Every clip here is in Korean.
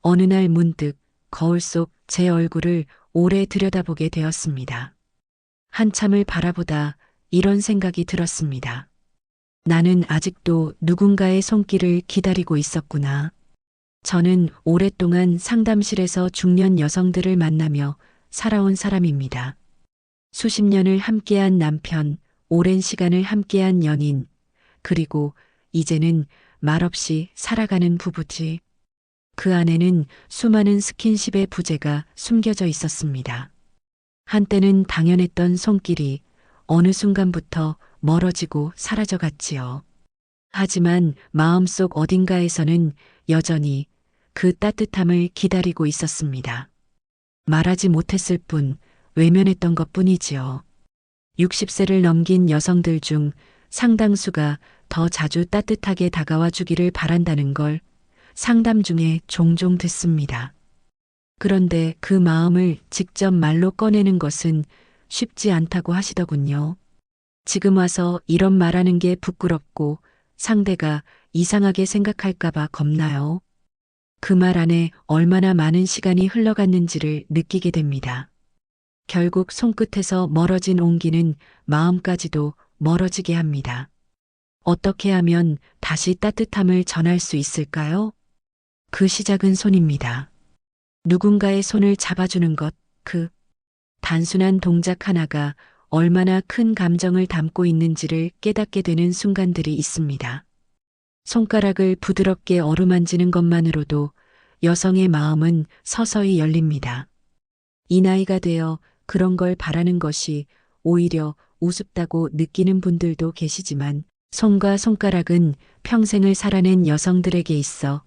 어느 날 문득 거울 속 제 얼굴을 오래 들여다보게 되었습니다. 한참을 바라보다 이런 생각이 들었습니다. 나는 아직도 누군가의 손길을 기다리고 있었구나. 저는 오랫동안 상담실에서 중년 여성들을 만나며 살아온 사람입니다. 수십 년을 함께한 남편, 오랜 시간을 함께한 연인, 그리고 이제는 말없이 살아가는 부부지. 그 안에는 수많은 스킨십의 부재가 숨겨져 있었습니다. 한때는 당연했던 손길이 어느 순간부터 멀어지고 사라져갔지요. 하지만 마음속 어딘가에서는 여전히 그 따뜻함을 기다리고 있었습니다. 말하지 못했을 뿐 외면했던 것 뿐이지요. 60세를 넘긴 여성들 중 상당수가 더 자주 따뜻하게 다가와 주기를 바란다는 걸 상담 중에 종종 듣습니다. 그런데 그 마음을 직접 말로 꺼내는 것은 쉽지 않다고 하시더군요. 지금 와서 이런 말하는 게 부끄럽고 상대가 이상하게 생각할까봐 겁나요. 그 말 안에 얼마나 많은 시간이 흘러갔는지를 느끼게 됩니다. 결국 손끝에서 멀어진 온기는 마음까지도 멀어지게 합니다. 어떻게 하면 다시 따뜻함을 전할 수 있을까요? 그 시작은 손입니다. 누군가의 손을 잡아주는 것, 그 단순한 동작 하나가 얼마나 큰 감정을 담고 있는지를 깨닫게 되는 순간들이 있습니다. 손가락을 부드럽게 어루만지는 것만으로도 여성의 마음은 서서히 열립니다. 이 나이가 되어 그런 걸 바라는 것이 오히려 우습다고 느끼는 분들도 계시지만 손과 손가락은 평생을 살아낸 여성들에게 있어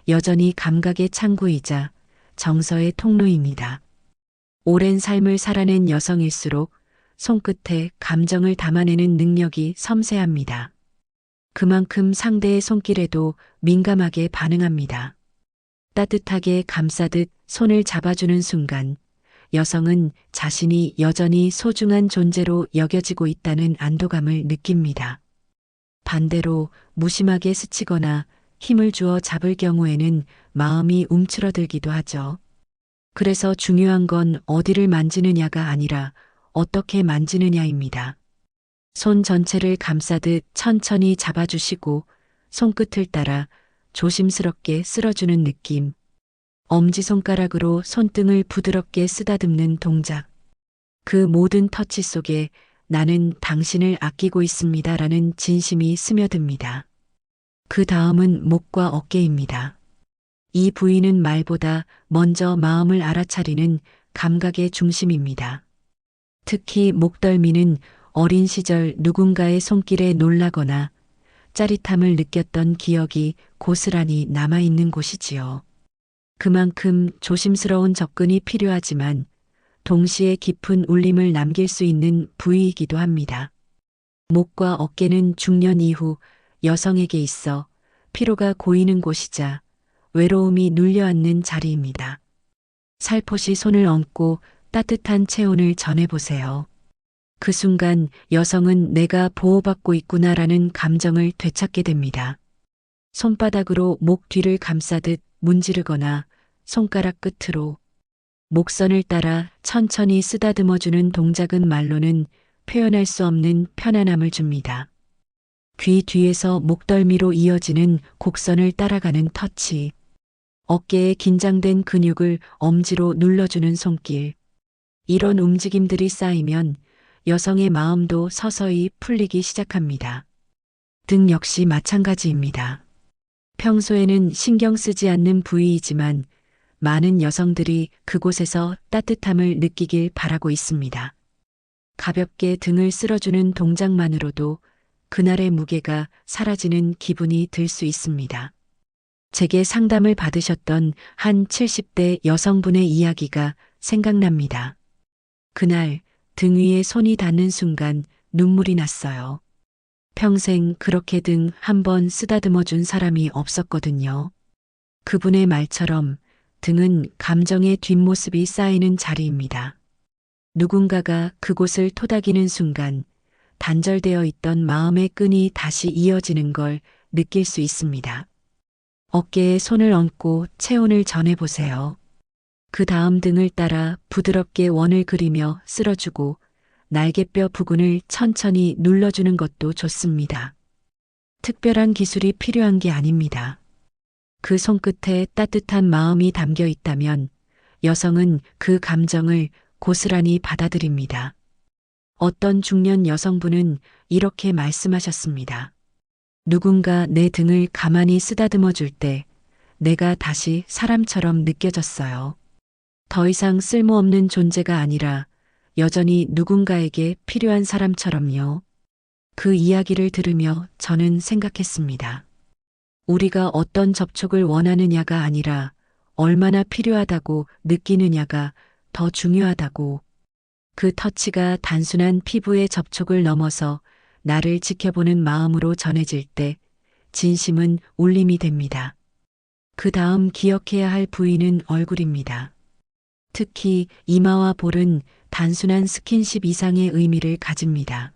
여전히 감각의 창구이자 정서의 통로입니다. 오랜 삶을 살아낸 여성일수록 손끝에 감정을 담아내는 능력이 섬세합니다. 그만큼 상대의 손길에도 민감하게 반응합니다. 따뜻하게 감싸듯 손을 잡아주는 순간 여성은 자신이 여전히 소중한 존재로 여겨지고 있다는 안도감을 느낍니다. 반대로 무심하게 스치거나 힘을 주어 잡을 경우에는 마음이 움츠러들기도 하죠. 그래서 중요한 건 어디를 만지느냐가 아니라 어떻게 만지느냐입니다. 손 전체를 감싸듯 천천히 잡아주시고 손끝을 따라 조심스럽게 쓸어주는 느낌. 엄지손가락으로 손등을 부드럽게 쓰다듬는 동작. 그 모든 터치 속에 나는 당신을 아끼고 있습니다라는 진심이 스며듭니다. 그 다음은 목과 어깨입니다. 이 부위는 말보다 먼저 마음을 알아차리는 감각의 중심입니다. 특히 목덜미는 어린 시절 누군가의 손길에 놀라거나 짜릿함을 느꼈던 기억이 고스란히 남아있는 곳이지요. 그만큼 조심스러운 접근이 필요하지만 동시에 깊은 울림을 남길 수 있는 부위이기도 합니다. 목과 어깨는 중년 이후 여성에게 있어 피로가 고이는 곳이자 외로움이 눌려앉는 자리입니다. 살포시 손을 얹고 따뜻한 체온을 전해보세요. 그 순간 여성은 내가 보호받고 있구나라는 감정을 되찾게 됩니다. 손바닥으로 목 뒤를 감싸듯 문지르거나 손가락 끝으로 목선을 따라 천천히 쓰다듬어주는 동작은 말로는 표현할 수 없는 편안함을 줍니다. 귀 뒤에서 목덜미로 이어지는 곡선을 따라가는 터치. 어깨에 긴장된 근육을 엄지로 눌러주는 손길. 이런 움직임들이 쌓이면 여성의 마음도 서서히 풀리기 시작합니다. 등 역시 마찬가지입니다. 평소에는 신경 쓰지 않는 부위이지만 많은 여성들이 그곳에서 따뜻함을 느끼길 바라고 있습니다. 가볍게 등을 쓸어주는 동작만으로도 그날의 무게가 사라지는 기분이 들 수 있습니다. 제게 상담을 받으셨던 한 70대 여성분의 이야기가 생각납니다. 그날 등 위에 손이 닿는 순간 눈물이 났어요. 평생 그렇게 등 한 번 쓰다듬어 준 사람이 없었거든요. 그분의 말처럼 등은 감정의 뒷모습이 쌓이는 자리입니다. 누군가가 그곳을 토닥이는 순간 단절되어 있던 마음의 끈이 다시 이어지는 걸 느낄 수 있습니다. 어깨에 손을 얹고 체온을 전해보세요. 그 다음 등을 따라 부드럽게 원을 그리며 쓸어주고 날개뼈 부근을 천천히 눌러주는 것도 좋습니다. 특별한 기술이 필요한 게 아닙니다. 그 손끝에 따뜻한 마음이 담겨 있다면 여성은 그 감정을 고스란히 받아들입니다. 어떤 중년 여성분은 이렇게 말씀하셨습니다. 누군가 내 등을 가만히 쓰다듬어 줄 때 내가 다시 사람처럼 느껴졌어요. 더 이상 쓸모없는 존재가 아니라 여전히 누군가에게 필요한 사람처럼요. 그 이야기를 들으며 저는 생각했습니다. 우리가 어떤 접촉을 원하느냐가 아니라 얼마나 필요하다고 느끼느냐가 더 중요하다고. 그 터치가 단순한 피부의 접촉을 넘어서 나를 지켜보는 마음으로 전해질 때 진심은 울림이 됩니다. 그 다음 기억해야 할 부위는 얼굴입니다. 특히 이마와 볼은 단순한 스킨십 이상의 의미를 가집니다.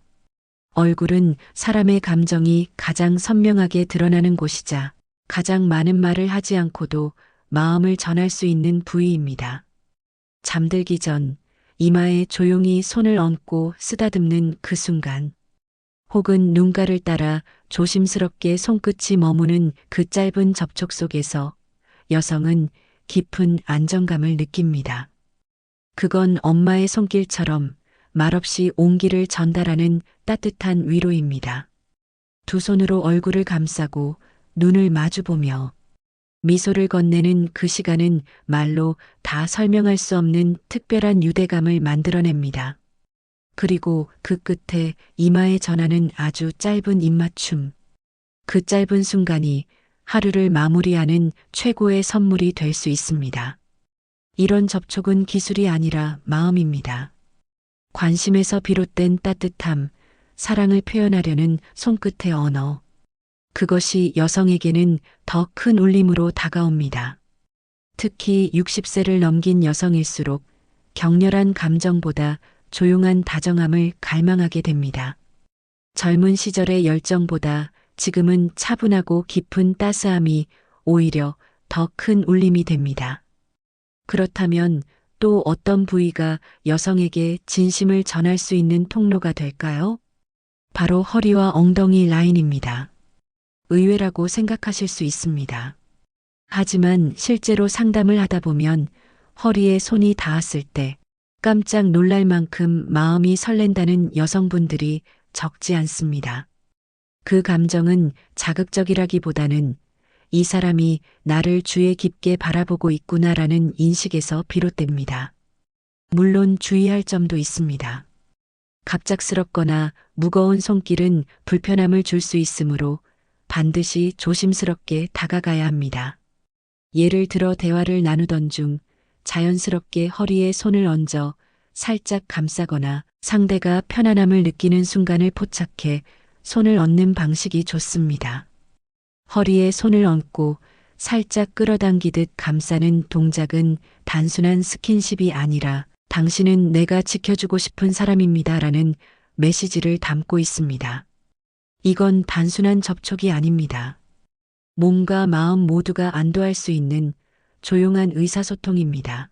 얼굴은 사람의 감정이 가장 선명하게 드러나는 곳이자 가장 많은 말을 하지 않고도 마음을 전할 수 있는 부위입니다. 잠들기 전 이마에 조용히 손을 얹고 쓰다듬는 그 순간, 혹은 눈가를 따라 조심스럽게 손끝이 머무는 그 짧은 접촉 속에서 여성은 깊은 안정감을 느낍니다. 그건 엄마의 손길처럼 말없이 온기를 전달하는 따뜻한 위로입니다. 두 손으로 얼굴을 감싸고 눈을 마주보며 미소를 건네는 그 시간은 말로 다 설명할 수 없는 특별한 유대감을 만들어냅니다. 그리고 그 끝에 이마에 전하는 아주 짧은 입맞춤. 그 짧은 순간이 하루를 마무리하는 최고의 선물이 될 수 있습니다. 이런 접촉은 기술이 아니라 마음입니다. 관심에서 비롯된 따뜻함, 사랑을 표현하려는 손끝의 언어. 그것이 여성에게는 더 큰 울림으로 다가옵니다. 특히 60세를 넘긴 여성일수록 격렬한 감정보다 조용한 다정함을 갈망하게 됩니다. 젊은 시절의 열정보다 지금은 차분하고 깊은 따스함이 오히려 더 큰 울림이 됩니다. 그렇다면 또 어떤 부위가 여성에게 진심을 전할 수 있는 통로가 될까요? 바로 허리와 엉덩이 라인입니다. 의외라고 생각하실 수 있습니다. 하지만 실제로 상담을 하다 보면 허리에 손이 닿았을 때 깜짝 놀랄 만큼 마음이 설렌다는 여성분들이 적지 않습니다. 그 감정은 자극적이라기보다는 이 사람이 나를 주의 깊게 바라보고 있구나라는 인식에서 비롯됩니다. 물론 주의할 점도 있습니다. 갑작스럽거나 무거운 손길은 불편함을 줄 수 있으므로 반드시 조심스럽게 다가가야 합니다. 예를 들어 대화를 나누던 중 자연스럽게 허리에 손을 얹어 살짝 감싸거나 상대가 편안함을 느끼는 순간을 포착해 손을 얹는 방식이 좋습니다. 허리에 손을 얹고 살짝 끌어당기듯 감싸는 동작은 단순한 스킨십이 아니라 당신은 내가 지켜주고 싶은 사람입니다라는 메시지를 담고 있습니다. 이건 단순한 접촉이 아닙니다. 몸과 마음 모두가 안도할 수 있는 조용한 의사소통입니다.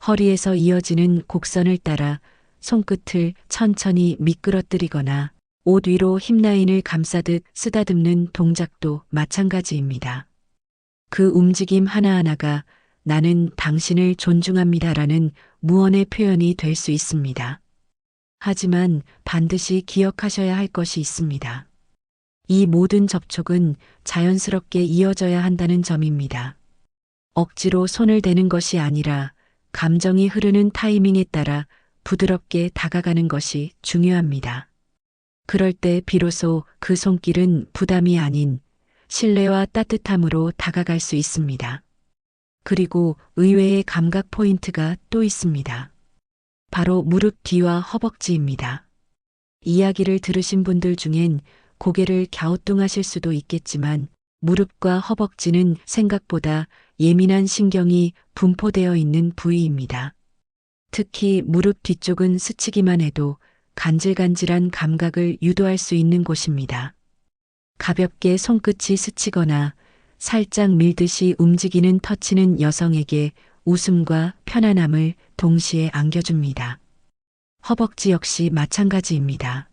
허리에서 이어지는 곡선을 따라 손끝을 천천히 미끄러뜨리거나 옷 위로 힙라인을 감싸듯 쓰다듬는 동작도 마찬가지입니다. 그 움직임 하나하나가 나는 당신을 존중합니다라는 무언의 표현이 될 수 있습니다. 하지만 반드시 기억하셔야 할 것이 있습니다. 이 모든 접촉은 자연스럽게 이어져야 한다는 점입니다. 억지로 손을 대는 것이 아니라 감정이 흐르는 타이밍에 따라 부드럽게 다가가는 것이 중요합니다. 그럴 때 비로소 그 손길은 부담이 아닌 신뢰와 따뜻함으로 다가갈 수 있습니다. 그리고 의외의 감각 포인트가 또 있습니다. 바로 무릎 뒤와 허벅지입니다. 이야기를 들으신 분들 중엔 고개를 갸우뚱하실 수도 있겠지만 무릎과 허벅지는 생각보다 예민한 신경이 분포되어 있는 부위입니다. 특히 무릎 뒤쪽은 스치기만 해도 간질간질한 감각을 유도할 수 있는 곳입니다. 가볍게 손끝이 스치거나 살짝 밀듯이 움직이는 터치는 여성에게 웃음과 편안함을 동시에 안겨줍니다. 허벅지 역시 마찬가지입니다.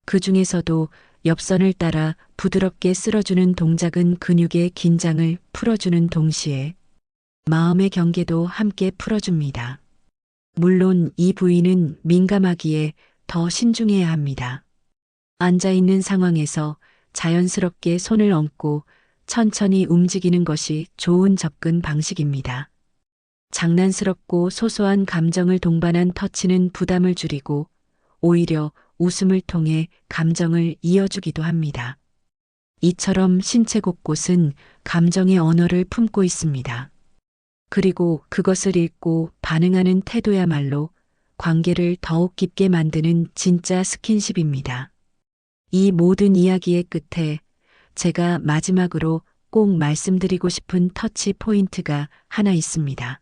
그 중에서도 옆선을 따라 부드럽게 쓸어주는 동작은 근육의 긴장을 풀어주는 동시에 마음의 경계도 함께 풀어줍니다. 물론 이 부위는 민감하기에 더 신중해야 합니다. 앉아있는 상황에서 자연스럽게 손을 얹고 천천히 움직이는 것이 좋은 접근 방식입니다. 장난스럽고 소소한 감정을 동반한 터치는 부담을 줄이고 오히려 웃음을 통해 감정을 이어주기도 합니다. 이처럼 신체 곳곳은 감정의 언어를 품고 있습니다. 그리고 그것을 읽고 반응하는 태도야말로 관계를 더욱 깊게 만드는 진짜 스킨십입니다. 이 모든 이야기의 끝에 제가 마지막으로 꼭 말씀드리고 싶은 터치 포인트가 하나 있습니다.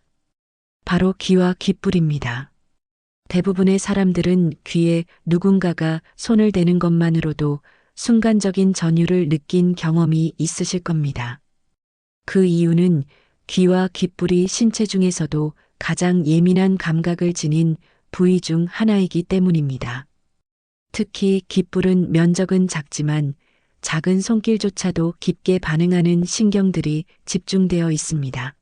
바로 귀와 귓불입니다. 대부분의 사람들은 귀에 누군가가 손을 대는 것만으로도 순간적인 전율을 느낀 경험이 있으실 겁니다. 그 이유는 귀와 귓불이 신체 중에서도 가장 예민한 감각을 지닌 부위 중 하나이기 때문입니다. 특히 귓불은 면적은 작지만 작은 손길조차도 깊게 반응하는 신경들이 집중되어 있습니다.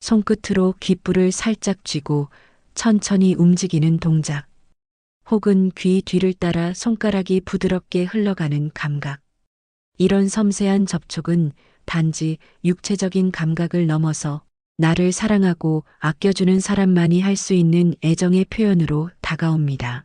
손끝으로 귓불을 살짝 쥐고 천천히 움직이는 동작, 혹은 귀 뒤를 따라 손가락이 부드럽게 흘러가는 감각. 이런 섬세한 접촉은 단지 육체적인 감각을 넘어서 나를 사랑하고 아껴주는 사람만이 할 수 있는 애정의 표현으로 다가옵니다.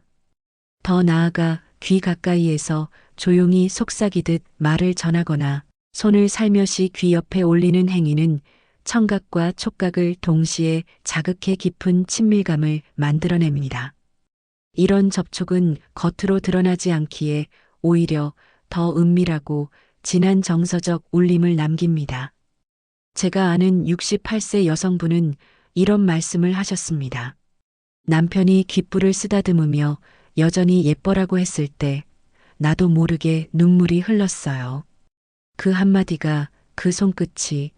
더 나아가 귀 가까이에서 조용히 속삭이듯 말을 전하거나 손을 살며시 귀 옆에 올리는 행위는 청각과 촉각을 동시에 자극해 깊은 친밀감을 만들어냅니다. 이런 접촉은 겉으로 드러나지 않기에 오히려 더 은밀하고 진한 정서적 울림을 남깁니다. 제가 아는 68세 여성분은 이런 말씀을 하셨습니다. 남편이 귓불을 쓰다듬으며 여전히 예뻐라고 했을 때 나도 모르게 눈물이 흘렀어요. 그 한마디가, 그 손끝이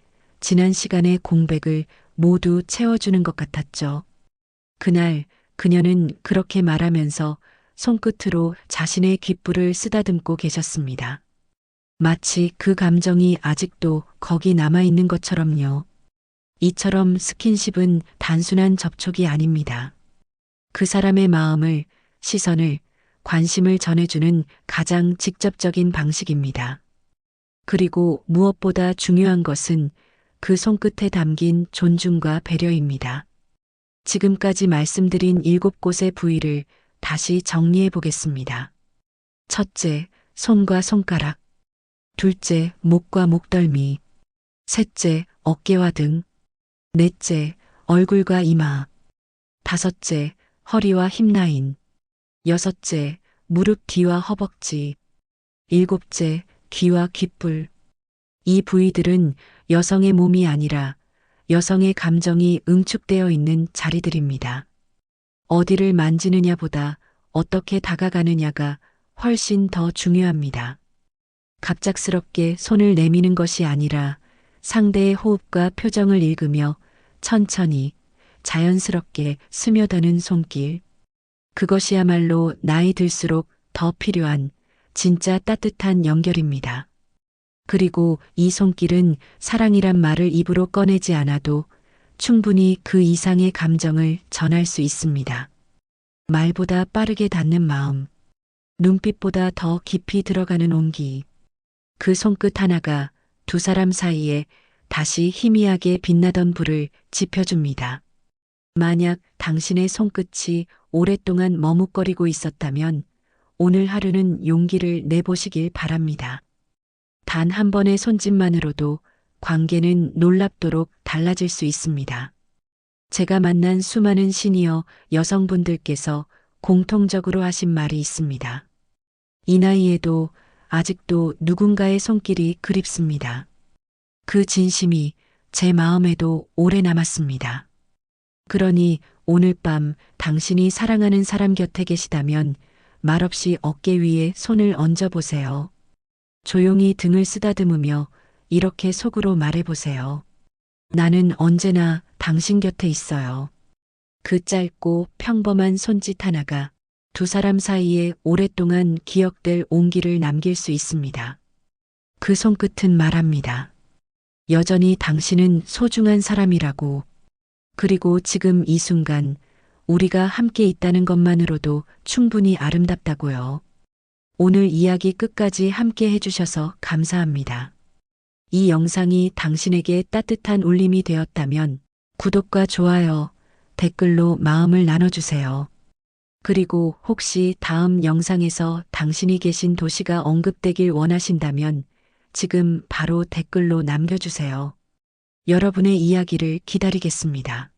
지난 시간의 공백을 모두 채워주는 것 같았죠. 그날 그녀는 그렇게 말하면서 손끝으로 자신의 귓불을 쓰다듬고 계셨습니다. 마치 그 감정이 아직도 거기 남아있는 것처럼요. 이처럼 스킨십은 단순한 접촉이 아닙니다. 그 사람의 마음을, 시선을, 관심을 전해주는 가장 직접적인 방식입니다. 그리고 무엇보다 중요한 것은 그 손끝에 담긴 존중과 배려입니다. 지금까지 말씀드린 7곳의 부위를 다시 정리해 보겠습니다. 첫째, 손과 손가락. 둘째, 목과 목덜미. 셋째, 어깨와 등. 넷째, 얼굴과 이마. 다섯째, 허리와 힙라인. 여섯째, 무릎 뒤와 허벅지. 일곱째, 귀와 귓불. 이 부위들은 여성의 몸이 아니라 여성의 감정이 응축되어 있는 자리들입니다. 어디를 만지느냐보다 어떻게 다가가느냐가 훨씬 더 중요합니다. 갑작스럽게 손을 내미는 것이 아니라 상대의 호흡과 표정을 읽으며 천천히 자연스럽게 스며드는 손길. 그것이야말로 나이 들수록 더 필요한 진짜 따뜻한 연결입니다. 그리고 이 손길은 사랑이란 말을 입으로 꺼내지 않아도 충분히 그 이상의 감정을 전할 수 있습니다. 말보다 빠르게 닿는 마음, 눈빛보다 더 깊이 들어가는 온기. 그 손끝 하나가 두 사람 사이에 다시 희미하게 빛나던 불을 지펴줍니다. 만약 당신의 손끝이 오랫동안 머뭇거리고 있었다면 오늘 하루는 용기를 내보시길 바랍니다. 단 한 번의 손짓만으로도 관계는 놀랍도록 달라질 수 있습니다. 제가 만난 수많은 시니어 여성분들께서 공통적으로 하신 말이 있습니다. 이 나이에도 아직도 누군가의 손길이 그립습니다. 그 진심이 제 마음에도 오래 남았습니다. 그러니 오늘 밤 당신이 사랑하는 사람 곁에 계시다면 말없이 어깨 위에 손을 얹어보세요. 조용히 등을 쓰다듬으며 이렇게 속으로 말해보세요. 나는 언제나 당신 곁에 있어요. 그 짧고 평범한 손짓 하나가 두 사람 사이에 오랫동안 기억될 온기를 남길 수 있습니다. 그 손끝은 말합니다. 여전히 당신은 소중한 사람이라고. 그리고 지금 이 순간 우리가 함께 있다는 것만으로도 충분히 아름답다고요. 오늘 이야기 끝까지 함께 해주셔서 감사합니다. 이 영상이 당신에게 따뜻한 울림이 되었다면 구독과 좋아요, 댓글로 마음을 나눠주세요. 그리고 혹시 다음 영상에서 당신이 계신 도시가 언급되길 원하신다면 지금 바로 댓글로 남겨주세요. 여러분의 이야기를 기다리겠습니다.